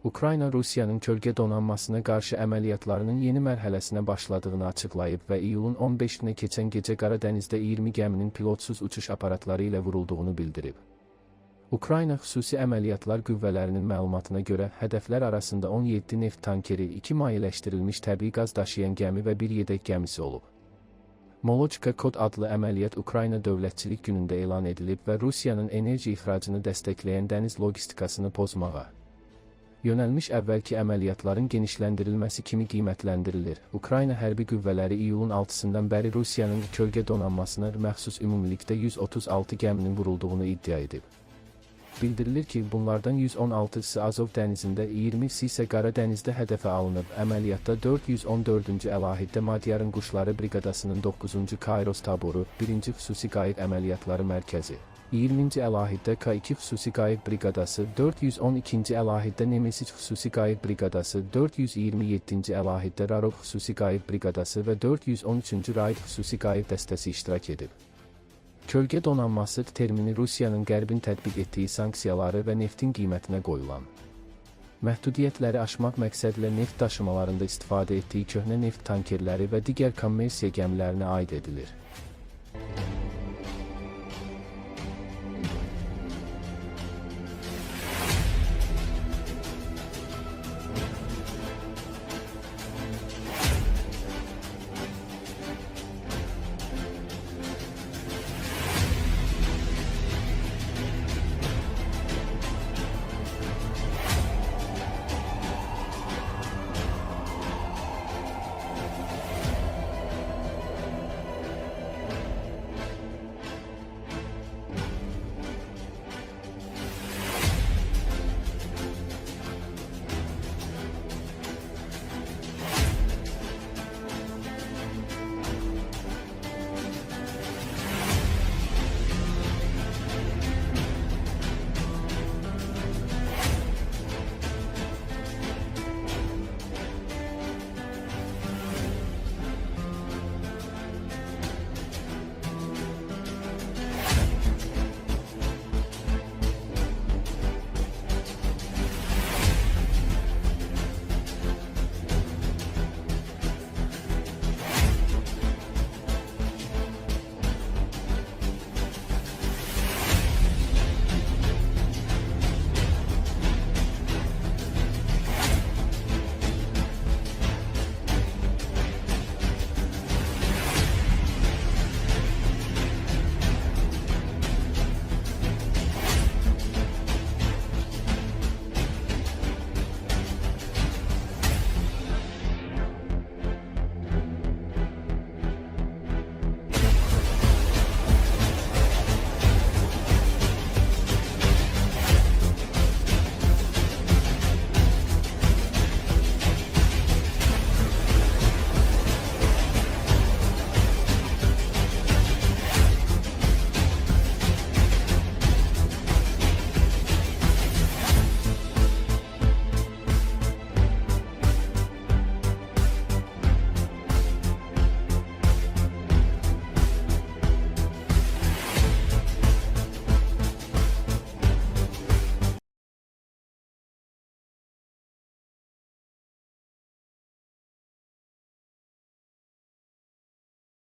Ukrayna Rusiyanın kölgə donanmasına qarşı əməliyyatlarının yeni mərhələsinə başladığını açıqlayıb və iyulun 15-nə keçən gecə Qara Dənizdə 20 gəminin pilotsuz uçuş aparatları ilə vurulduğunu bildirib. Ukrayna Xüsusi Əməliyyatlar Qüvvələrinin məlumatına görə hədəflər arasında 17 neft tankeri, 2 mayeləşdirilmiş təbii qaz daşıyan gəmi və bir yedək gəmisi olub. Molochka kod adlı əməliyyat Ukrayna Dövlətçilik Günündə elan edilib və Rusiyanın enerji ixracını dəstəkləyən dəniz logistikasını pozmağa yönəlmiş əvvəlki əməliyyatların genişləndirilməsi kimi qiymətləndirilir. Ukrayna hərbi qüvvələri iyulun 6-sından bəri Rusiyanın kölgə donanmasına məxsus ümumilikdə 136 gəminin vurulduğunu iddia edib. Bildirilir ki, bunlardan 116-sı Azov dənizində, 20-si isə Qara dənizdə hədəfə alınıb. Əməliyyatda 414-cü əlahiddə Madyarın Quşları Briqadasının 9-cu Kairos taboru, 1-ci Xüsusi Qayıq Əməliyyatları Mərkəzi, 20-ci əlahiddə K2 Xüsusi Qayıq Briqadası, 412-ci əlahiddə Nemesis Xüsusi Qayıq Briqadası, 427-ci əlahiddə Rarov Xüsusi Qayıq Briqadası və 413-cü Raid Xüsusi Qayıq dəstəsi iştirak edib. Kölgə donanması termini Rusiyanın Qərbin tətbiq etdiyi sanksiyaları və neftin qiymətinə qoyulan məhdudiyyətləri aşmaq məqsədilə neft daşımalarında istifadə etdiyi köhnə neft tankerləri və digər kommersiya gəmilərinə aid edilir.